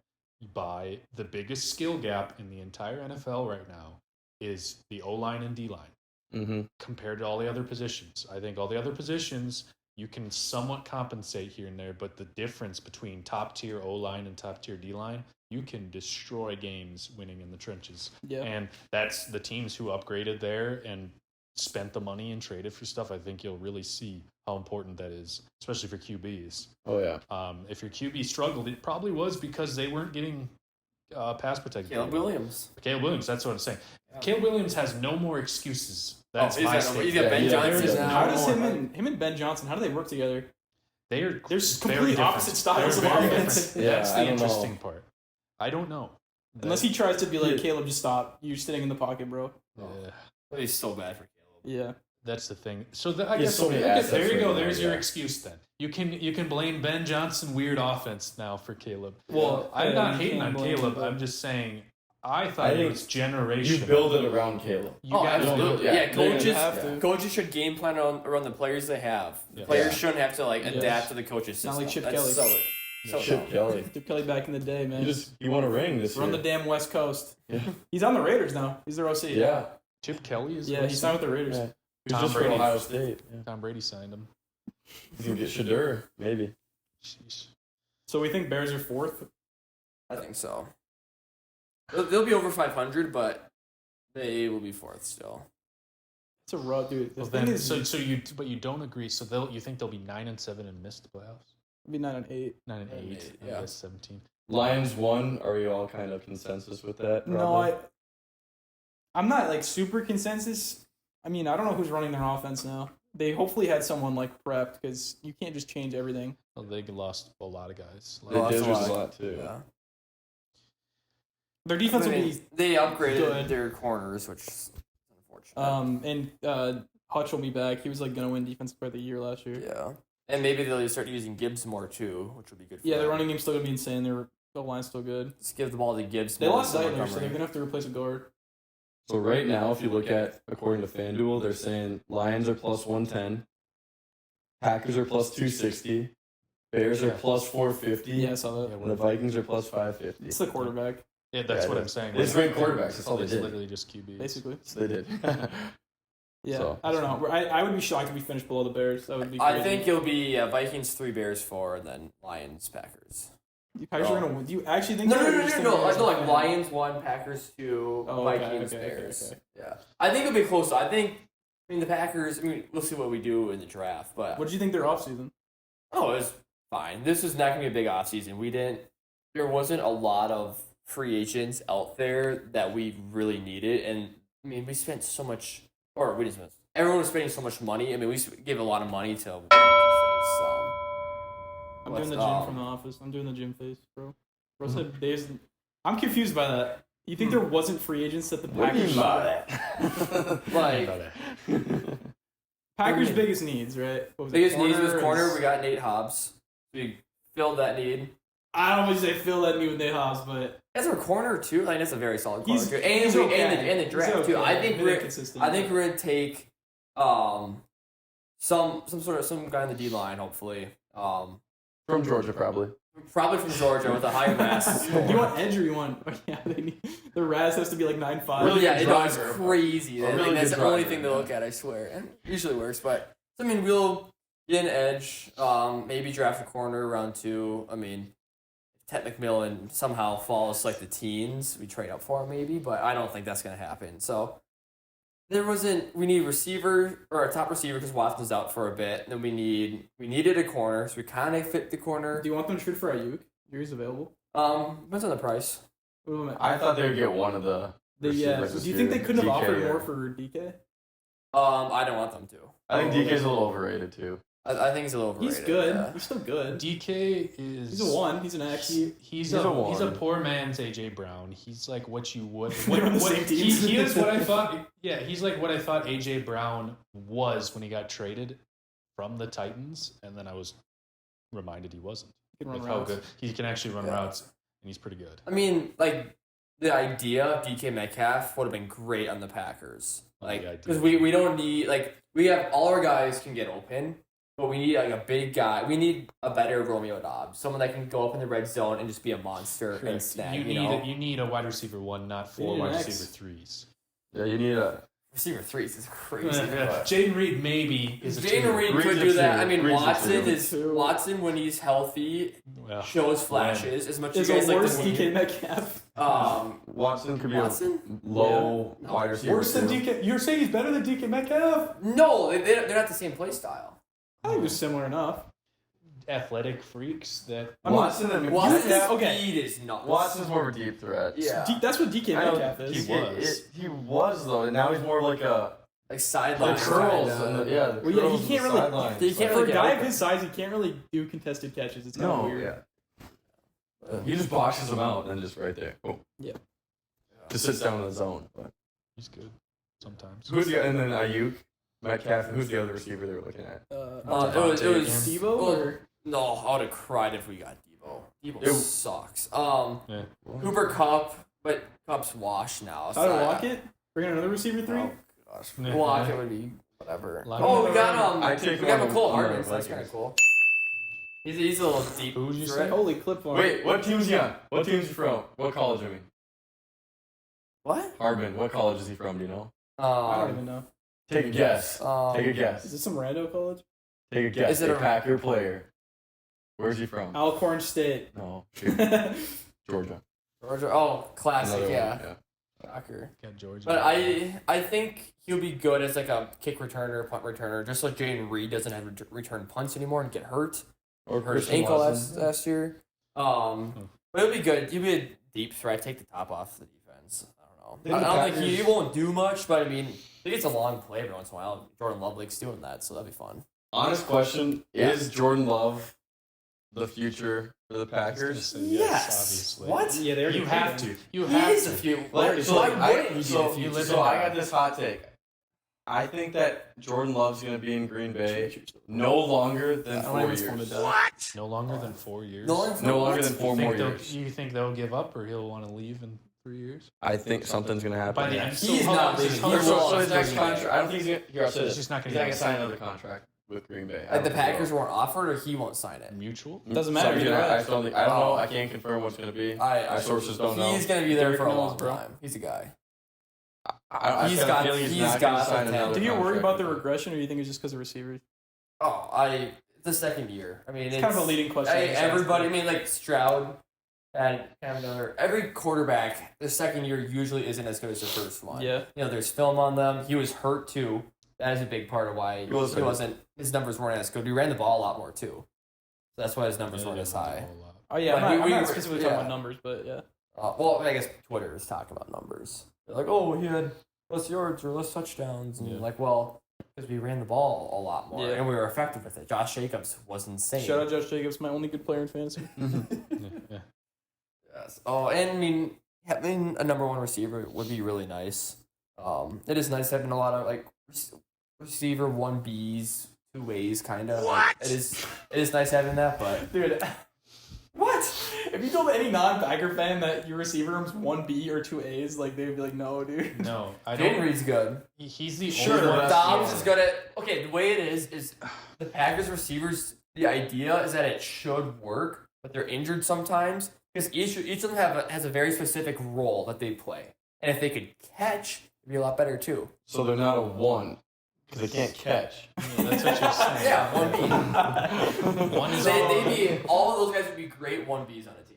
by the biggest skill gap in the entire NFL right now is the O-line and D-line Mm-hmm. compared to all the other positions. I think all the other positions you can somewhat compensate here and there, but the difference between top tier O-line and top tier D-line, you can destroy games winning in the trenches. Yeah. And that's the teams who upgraded there and spent the money and traded for stuff. I think you'll really see how important that is, especially for QBs. Oh yeah. If your QB struggled, it probably was because they weren't getting pass protected. Caleb Williams. Caleb Williams, that's what I'm saying. Yeah. Caleb Williams has no more excuses. That's my he's statement. got Ben Yeah, Johnson yeah. now. How does him and Ben Johnson? How do they work together? They're There's very complete different. opposite styles They're of very offense. different. Yeah, That's I the don't know. interesting part. I don't know. Unless he tries to be like Caleb, just stop. You're sitting in the pocket, bro. He's so bad for Caleb. Yeah. That's the thing. So I He has guess so many okay, assets there you right go. now, There's your yeah. excuse then. You can blame Ben Johnson weird offense now for Caleb. Well, I'm yeah, not you hating can't on blame Caleb. him, but- I'm just saying I thought I it think was generational. You build it around Caleb. You gotta absolutely. yeah, Yeah, they're coaches, gonna have to. coaches should game plan around the players they have. Yeah. Players Yeah. shouldn't have to like Yes. adapt to the coach's Not system. like Chip That's Kelly. So Chip dumb. Kelly. Chip Kelly back in the day, man. He won a ring this Run year. the damn West Coast. Yeah. He's on the Raiders now. He's their OC. Yeah. Chip Kelly is. Yeah, he signed with the Raiders. Yeah. He Tom was just Brady. from Ohio State. Yeah. Tom Brady signed him. He's gonna get Shadur, maybe. Sheesh. So we think Bears are fourth. I think so. They'll be over 500, but they will be fourth still. It's a rough, dude. The Well, thing then, is, but you don't agree. So you think they'll be 9-7 and miss the playoffs? it'd be 9-8. 9-8. I yeah. guess 17. Lions won. Are we all kind of consensus with that? No, probably? I'm not like super consensus. I mean, I don't know who's running their offense now. They hopefully had someone like prepped because you can't just change everything. Well, they lost a lot of guys. They Lost did a lose lot. a lot too. Yeah. Their defense will be They upgraded good. their corners, which is unfortunate. and Hutch will be back. He was like gonna win defensive player of the year last year. Yeah. And maybe they'll start using Gibbs more too, which would be good for Yeah, them. their running game's still gonna be insane. The line's still good. Just give the ball to Gibbs. They more lost than Zeitler, so Montgomery. they're gonna have to replace a guard. So right now, if you look at according to FanDuel, they're saying Lions are plus 110, Packers are plus 260, Bears are plus 450, Yeah, I saw that. Yeah, and the Vikings are plus 550. It's the quarterback, Yeah, that's Yeah, what it I'm is. saying. It's great quarterbacks. That's all they It's did. literally just QBs. basically. So they did. Yeah, So- I don't know. I would be shocked if we finished below the Bears. That would be. I crazy. think it'll be Vikings 3, Bears 4, and then Lions, Packers. you Packers are gonna win. Do you actually think? No, so, no, or no, you just no, think no. Bears No, will like win? Lions 1, Packers 2, Oh, okay, Vikings, okay, Bears. okay. Yeah. I think it'll be close. I think, the Packers, we'll see what we do in the draft, but. What did you think their offseason? Oh, it was fine. This is not going to be a big offseason. There wasn't a lot of free agents out there that we really needed. And, we spent so much, or we didn't spend, everyone was spending so much money. We gave a lot of money to, I'm What's doing the gym up? from the office. I'm doing the gym face, bro. Bro said days. I'm confused by that. You think there wasn't free agents that the What do you Packers? mean by that? like, Packers' biggest needs, right? What was it, biggest needs was corner. is- We got Nate Hobbs. We filled that need. I don't want to say fill that need with Nate Hobbs, but As a corner too, that's a very solid corner he's too. And he's we okay. and the draft He's too. okay. I think Really we're consistent. I think we're gonna take some guy on the D line hopefully. From Georgia, probably. Probably from Georgia with a high RAS. You want edge or you want? Oh, yeah, the RAS has to be like 9.5. Really Yeah, good it's driver. crazy. A I really think that's good the only driver, thing to yeah. look at, I swear. And it usually works, but I mean, we'll get an edge. Maybe draft a corner round 2. I mean, if Ted McMillan somehow falls like the teens, we trade up for him maybe, but I don't think that's gonna happen. So we need a receiver or a top receiver because Watson's out for a bit. And then we needed a corner, so we kind of fit the corner. Do you want them to trade for Ayuk? He's available. Depends on the price. I thought they would get one of the. Yeah. receivers Do this you think year, they couldn't have DK offered or- more for DK? I don't want them to. I think DK's a little overrated too. I think he's a little overrated. He's good. Yeah. He's still good. DK is. He's a 1. He's an X. He's a a one. poor man's AJ Brown. He's like what you would. They're on the same team. He is what I thought. Yeah, he's like what I thought AJ Brown was when he got traded from the Titans, and then I was reminded he wasn't. He can run With how routes. good he can actually run routes, and he's pretty good. I mean, like, the idea of DK Metcalf would have been great on the Packers. Like, The idea. because we don't need, like, we have all our guys can get open, but we need, like, a big guy. We need a better Romeo Dobbs. Someone that can go up in the red zone and just be a monster and Correct. snag, You need a wide receiver 1, not 4 need an wide X. receiver 3s. Yeah, you need a. Receiver 3s is crazy. Jaden Reed maybe is a Jaden 2. Reed Reed's could a do that. two. I mean, Reed's a Watson two. is Watson when he's healthy Well, shows flashes as much as Is you a guys like worse to DK Metcalf. Watson could be Watson? a low Yeah. wide receiver. worse than too. DK. You're saying he's better than DK Metcalf? No, they're not the same play style. I think they're similar enough. Athletic freaks that. I mean, Watson and Watson's Metcalf. okay. speed is nuts. Watson's more of a deep threat. Yeah. That's what DK I know Metcalf is. he was. He was though, and now he's more like a Like sideline. the curls kinda. and the, yeah. The Well, yeah, curls he can't and the really- sidelines. he can't For a really guy get of open. his size, he can't really do contested catches. It's kind of No, weird. yeah. He just boxes them out and just right there. Boom. Yeah. Just sits down in the zone. But He's good sometimes. who's the and then Ayuk, Metcalf, and who's the other receiver they were looking at? It was Debo well, or no, I would have cried if we got Debo. Debo It- sucks. Yeah. Cooper Cup, but Cup's washed now. So Tyler Lockett? Bring in another receiver 3? Oh gosh, Yeah. Lockett would be whatever. Lockett. Oh, we got I take we got him McCole on the Hardman, so that's kind of Vikings. cool. He's a little deep. Who'd you threat. say? Holy clip farm. Wait, what team's he on? What team's he from? What college? I mean, What? Hardman. What college is he from? Do you know? I don't even know. Take a guess. Take a Is guess. this some rando college? Take a guess. Is it a a- Packer player? Where's he from? Alcorn State. No, shoot. Georgia. Georgia. Oh, classic. Another Yeah. one, Shocker. Got Georgia. But I think he'll be good as like a kick returner, punt returner, just like Jaden Reed doesn't have to return punts anymore and get hurt. Or Hurt his Christian ankle Watson. last year. But it'll be good. He'll be a deep threat. Take the top off the defense. I don't Then know. the I don't think he Packers- won't do much, but I mean, I think it's a long play every once in a while. Jordan Love likes doing that, so that'd be fun. Honest question: Is Jordan Love the future for the I was Packers? gonna say yes, obviously. What? Yeah, they're You have to. You He have is to. a few. Like, so, Why I, wouldn't he so, be a few? so I got this hot take. I think that Jordan Love's going to be in Green Bay no longer than 4 years. No longer than 4 years. No longer than 4 more years. You think they'll give up, or he'll want to leave in 3 years? I think something's going to happen. By the end, He's how not long is leaving. how He's long- will- So his next Green Bay. contract, I don't think he's going to. Here, I'll say He's this. just not gonna He's not get going to sign signed. another contract with Green Bay. I Like the don't think he Packers will. weren't offered, or he won't sign it. mutual. Doesn't matter. Something Either I way. just don't think. I don't know. I can't confirm what's going to be. My sources don't know. He's gonna be there for a Derek long knows, bro. time. He's a guy. I He's got a got- feeling he's not got gonna sign the another talent. Do you worry contract about the with them. regression, or do you think it's just because of receivers? Oh, the second year. I mean, It's kind of a leading question. I just asked everybody. I you. mean, like Stroud and another. Every quarterback, the second year usually isn't as good as the first one. Yeah. You know, there's film on them. He was hurt too. That is a big part of why He was he hurt. wasn't. His numbers weren't as good. We ran the ball a lot more too. So that's why his numbers weren't as high. Oh yeah, Like, I'm we not were- specifically talking yeah. about numbers, but yeah. Well, I guess Twitter is talking about numbers. They're like, oh, he had less yards or less touchdowns, and Yeah. you're like, well, because we ran the ball a lot more Yeah. and we were effective with it. Josh Jacobs was insane. Shout out Josh Jacobs, my only good player in fantasy. Yeah. Yes. Oh, and I mean, having a number one receiver would be really nice. It is nice having a lot of like receiver 1Bs, 2As, kind of. What? It is nice having that, but Dude, what? If you told any non-Packer fan that your receiver room's 1B or 2As, like they'd be like, no, dude. No, I Jaden don't. Reed's good. He's the Sure, only one. that's- Dobbs yeah. is good at. Okay, the way it is the Packers receivers. The idea is that it should work, but they're injured sometimes because each of them has a very specific role that they play, and if they could catch, it'd be a lot better too. So they're not a 1 because they can't catch. Yeah, that's what you're saying. Yeah, 1B. One is They'd be all of those guys would be great 1Bs on a team.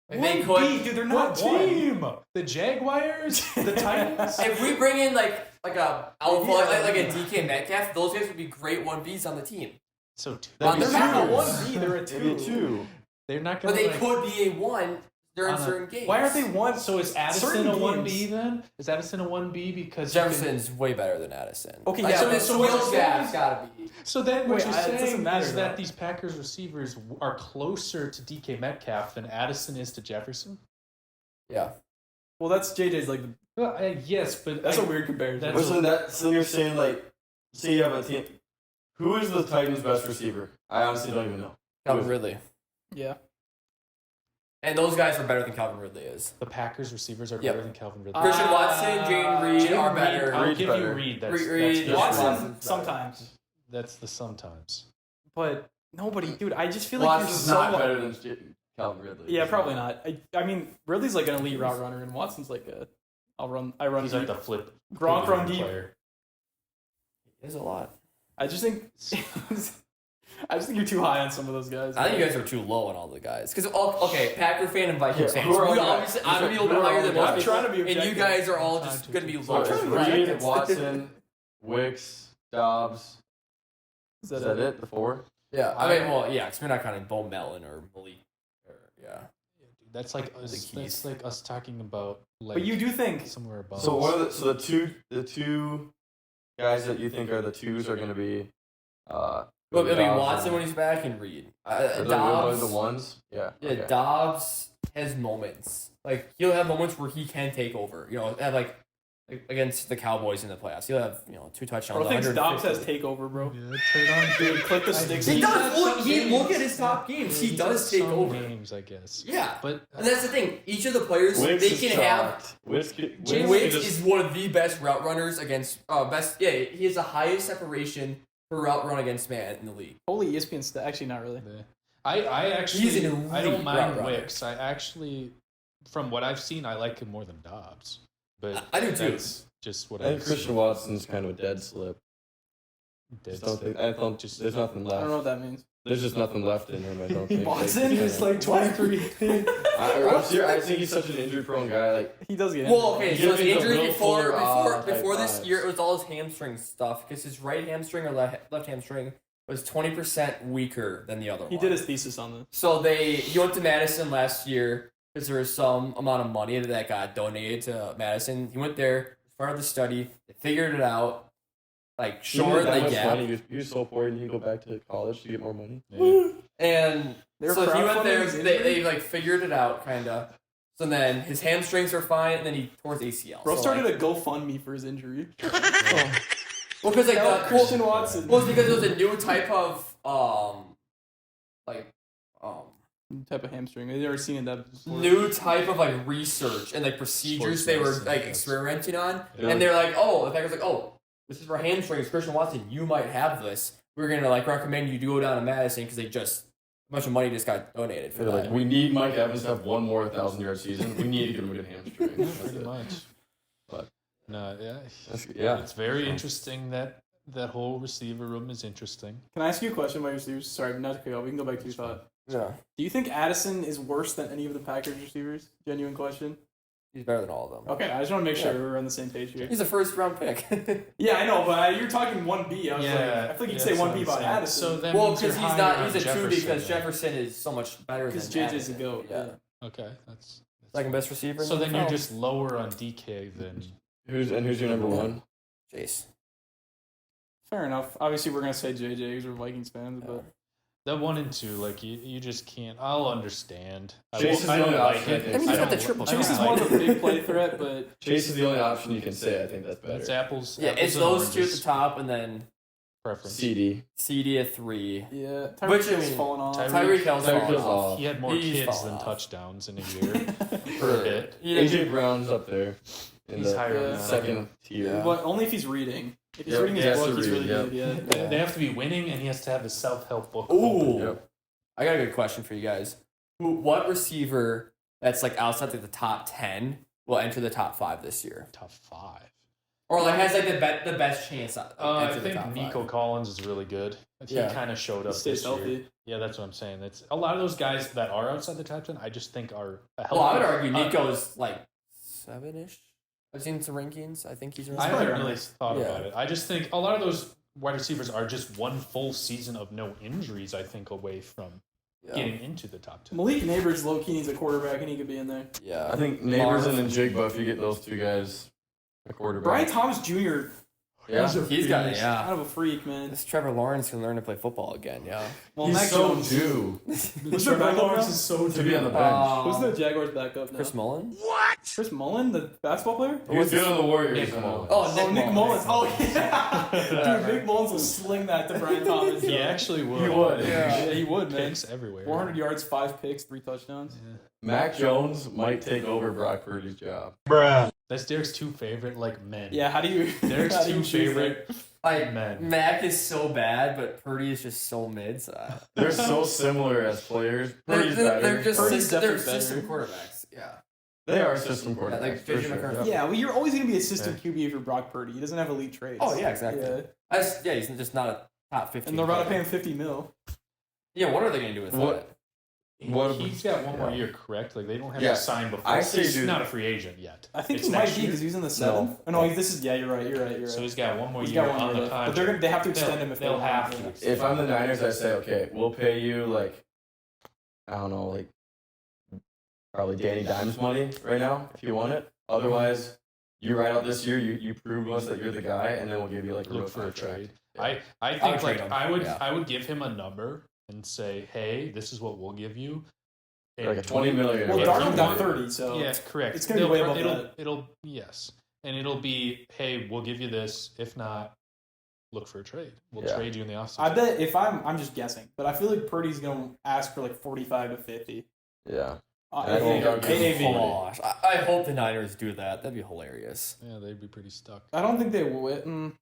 Like, they One could. B, dude, they're not what team? The Jaguars? The Titans? If we bring in like a alpha, like a DK Metcalf, those guys would be great 1Bs on the team. So two. Well, they're not a 1B, they're a 2. Maybe 2. They're not But going they could be a 1 during certain games. Why aren't they 1? So is Addison Certain a 1B games. then? Is Addison a 1B because Jefferson's way better than Addison. Okay, Like, yeah, so the so what you're skill saying gap's is- gotta be. So then what Wait, you're it doesn't saying matter, is that though. these Packers receivers are closer to DK Metcalf than Addison is to Jefferson? Yeah. Well, that's JJ's like. Well, yes, but That's a weird comparison. That's- So you're saying, like, say you have a team. Who is the Titans' best receiver? I honestly don't even know. Calvin Ridley. Yeah. And those guys are better than Calvin Ridley is. the Packers receivers are Yep. better than Calvin Ridley. Christian Watson, Jaden Reed Jaden are Reed, better. I'll Reed's give better. you Reed. That's, Reed- that's Watson, Watson's sometimes. That's the sometimes. But nobody, dude, I just feel like you're Watson's so. not better than Calvin Ridley. Yeah, probably not. I mean, Ridley's like an elite route runner, and Watson's like I run He's deep. like the flip. Gronk run deep. player. There's a lot. I just think you're too high on some of those guys. I think you guys are too low on all the guys. Because, okay, Packer fan and Vikings Yeah, fans. who are all We the obviously, guys? I'm going to be a little Who bit are higher all than the most guys? people. I'm trying to be And you objective. guys are all Time just to going to be do low. So I'm it's trying to be Reed, objective. Watson, Wicks, Dobbs. Is Is that it? The 4? Yeah, I mean, well, yeah, because we're not counting Bo Melton or Malik. Yeah. That's like us. The That's keys. like us talking about like. But you do think somewhere above. So what are the two guys that you think are the 2s are going to be? Well, it'll be Dobbs Watson and- when he's back and Reed. are those Dobbs. the 1s? Yeah. Yeah, okay. Dobbs has moments. Like, he'll have moments where he can take over. You know, and like against the Cowboys in the playoffs. He'll have, 2 touchdowns. bro thinks Dobbs 150. has takeover, bro? Yeah, turn on, Dude, click the sticks. He He's does. had Look, some he games. look at his top games. He He's does had take some over. games, I guess. Yeah. But And that's the thing. Each of the players, Wicks they is can have. chalked. Wicks Wicks is one of the best route runners against best. Yeah, he has the highest separation per route run against man in the league. Holy ESPN stat. Actually, not really. I actually He's an I don't elite mind route runner. Wicks. I actually, from what I've seen, I like him more than Dobbs. But I do too. That's just what I I've think Christian seen. Watson's kind of a dead slip. Dead Just don't stick. think, I don't, Just- there's nothing I don't know left. what that means. There's just nothing left in him. I don't think. Watson Like, is like 23. I'm serious, I think he's such an injury-prone guy. Like He does get Well, injured. okay, He so his gives me the injury Will before Fuller, before type this vibes. year, it was all his hamstring stuff because his right hamstring or left hamstring was 20% weaker than the other He one. did his thesis on this. So he went to Madison last year because there was some amount of money that got donated to Madison. He went there, part of the study, they figured it out, like short that the much gap, money. You're so poor, and you go back to college to get more money. Yeah. and They're so he went there. crowdfunding his They injury? like figured it out, kind of. So then his hamstrings are fine, and then he tore his ACL. Bro so, started like, a GoFundMe for his injury. well, because like Help Christian Watson. well, it's because it was a new type of Type of hamstring. I've never seen that before. new type of like research and like procedures Sports they were medicine, like yes. experimenting on, Yeah. and they're like, oh, the Packers like, oh, this is for hamstrings, Christian Watson, you might have this. We're gonna like recommend you to go down to Madison because they just a bunch of money just got donated for They're that. like, we need Mike Evans to have one more 1,000-yard season. We need to get him a good hamstring. That's Pretty it. much. But- No, yeah. Yeah. It's very interesting that whole receiver room is interesting. Can I ask you a question about your receivers? Sorry, not to cut you off. We can go back to your thought. Yeah, Do you think Addison is worse than any of the Packers receivers? Genuine question. he's better than all of them. Okay, I just want to make sure Yeah. we're on the same page here. He's a first round pick. Yeah, I know, but you're talking 1B. I was like, I feel like you'd say 1B about Addison. So that well, means you're because he's higher not. He's on a two Jefferson because then. Jefferson is so much better than Because JJ's a Addison. goat. Yeah, Okay, that's second best receiver. in so the then you're NFL. just lower on DK than Who's your number one? Jace. Fair enough. Obviously, we're going to say JJ because we're Vikings fans, but that 1 and 2. Like you just can't. I'll understand. Chase is I the don't only like option, I it. think. I mean, he's I got the don't- triple I Chase don't Chase is like more it. of a big play threat, but Chase is the only option you can say. I think that's It's better. apples. Yeah, apples it's and those two at the oranges top, and then preference. CD. CD at 3. yeah, Which, Tyreek I Hill's mean, falling off. Tyreek Hill's Tyreek falling Hill's off. off. He had more He's kids fallen than off. touchdowns in a year For for a bit. AJ Brown's up there. In He's the higher Yeah. than that. second tier. Yeah. But only if he's reading. If he's Yep, reading he his has book, to he's read, really good. They have to be winning, and he has to have his self-help book. Ooh. Yep. I got a good question for you guys. what receiver that's like outside like the top 10 will enter the top 5 this year? Top 5. Or like has like the best chance. I think Nico Collins is really good. He kind of showed up Stays this year. healthy. Yeah, that's what I'm saying. It's a lot of those guys that are outside the top 10. I just think are a healthy. Well, I would argue Nico's like 7-ish. I've seen some rankings. I think he's around. I seven. haven't really thought about it. I just think a lot of those wide receivers are just one full season of no injuries, I think, away from getting into the top 10. Malik Neighbors low-key needs a quarterback, and he could be in there. Yeah. I think Neighbors and then Jigba, if you get those two guys, a quarterback. Brian Thomas Jr. Yeah. He's got kind of a freak, man. This Trevor Lawrence can learn to play football again, Well, He's Mac so Jones due Who's their backup now? is so to be on the bench. Who's the Jaguars backup now? Chris Mullen? Chris Mullen, the basketball player? He was good on the Warriors. Nick Mullins. Oh, Nick Mullins. Oh, yeah. Dude, Nick Mullins will sling that to Brian Thomas. He actually would. He would. Yeah, he would, man. Picks everywhere. 400 yards, 5 picks, 3 touchdowns. Yeah. Mac Jones might take over Brock Purdy's job. That's Derek's two favorite men. Yeah, how do you? Derek's how do you two choose favorite Like, men. Mac is so bad, but Purdy is just so mid. So They're so similar as players. Purdy's they're better. just Purdy's they're definitely better. system quarterbacks. Yeah. They are system quarterbacks. like for Vision sure. McCarthy. Yeah, well, you're always going to be a system QB for Brock Purdy. He doesn't have elite traits. Oh, yeah, exactly. Yeah. He's just not a top 15. And they're about to pay him $50 million. Yeah, what are they going to do with What- that? He's got one more year, correct? Like they don't have Yeah. to sign before. I say he's do- not a free agent yet. I think It's he might next be year. because he's in the 7th. Oh, no, this is, you're right. So he's got one more He's year got one on more the left. But contract. they have to extend him if they'll they have want. to. If I'm the Niners, I say, okay, we'll pay you like, I don't know, like probably Danny Dimes money right now if you want it. Otherwise, you ride out this year, you prove to us that you're the guy, and then we'll give you like a Look real for a contract. trade. Yeah. I would think trade like him. I would give him a number and say, hey, this is what we'll give you. Like a $20 million. Well, If Darnold you got want- 30, so Yeah, correct. it's gonna be way above it'll, that. It'll yes, and it'll be, hey, we'll give you this. If not, look for a trade. We'll trade you in the offseason. I bet if I'm just guessing, but I feel like Purdy's going to ask for like 45 to 50. Yeah. I think I'll give him Gosh, I hope the Niners do that. That'd be hilarious. Yeah, they'd be pretty stuck. I don't think they would.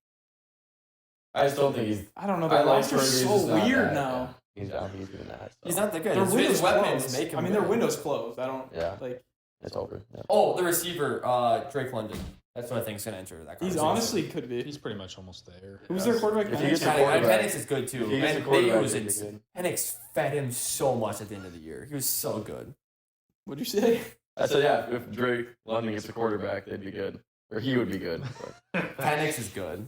I just don't think he's. I don't know. I Their like roster's Purdy, he's so just not weird that, now. yeah. He's doing that. He's not that good. Their His window's weapons closed. make him I mean, their good. window's closed. I don't. Yeah. Like It's over. Yeah. Oh, the receiver, Drake London. That's what I think is going to enter that he's conversation. honestly could be. He's pretty much almost there. Who's their quarterback? If he gets a Penix? quarterback- Penix is good too. If he gets a And they quarterback, use he'd be it. good. Penix fed him so much at the end of the year. He was so good. What'd you say? I said, yeah, if Drake London gets a quarterback, they'd be good. Or he would be good. Penix is good.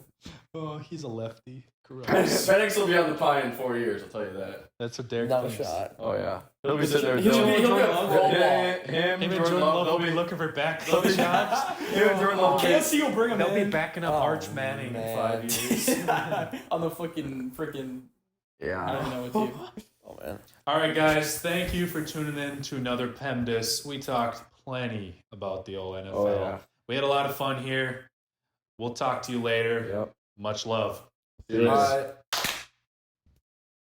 Oh, he's a lefty. Gross. Penix will be on the pie in 4 years, I'll tell you that. That's what Derek No thinks. shot. Oh, yeah. He'll be sitting there with He'll be a Jordan Pro Love. Bowl. Him, Him and Jordan Love, will they'll be be looking for backup jobs. Him and Jordan Love. KFC will bring him They'll be in. backing up Oh, Arch Manning man. in 5 years. On the freaking. I don't Yeah. know what you. Oh man. All right, guys. Thank you for tuning in to another PEMDAS. We talked plenty about the old NFL. Oh, yeah. We had a lot of fun here. We'll talk to you later. Yep. Much love. See you later. Bye.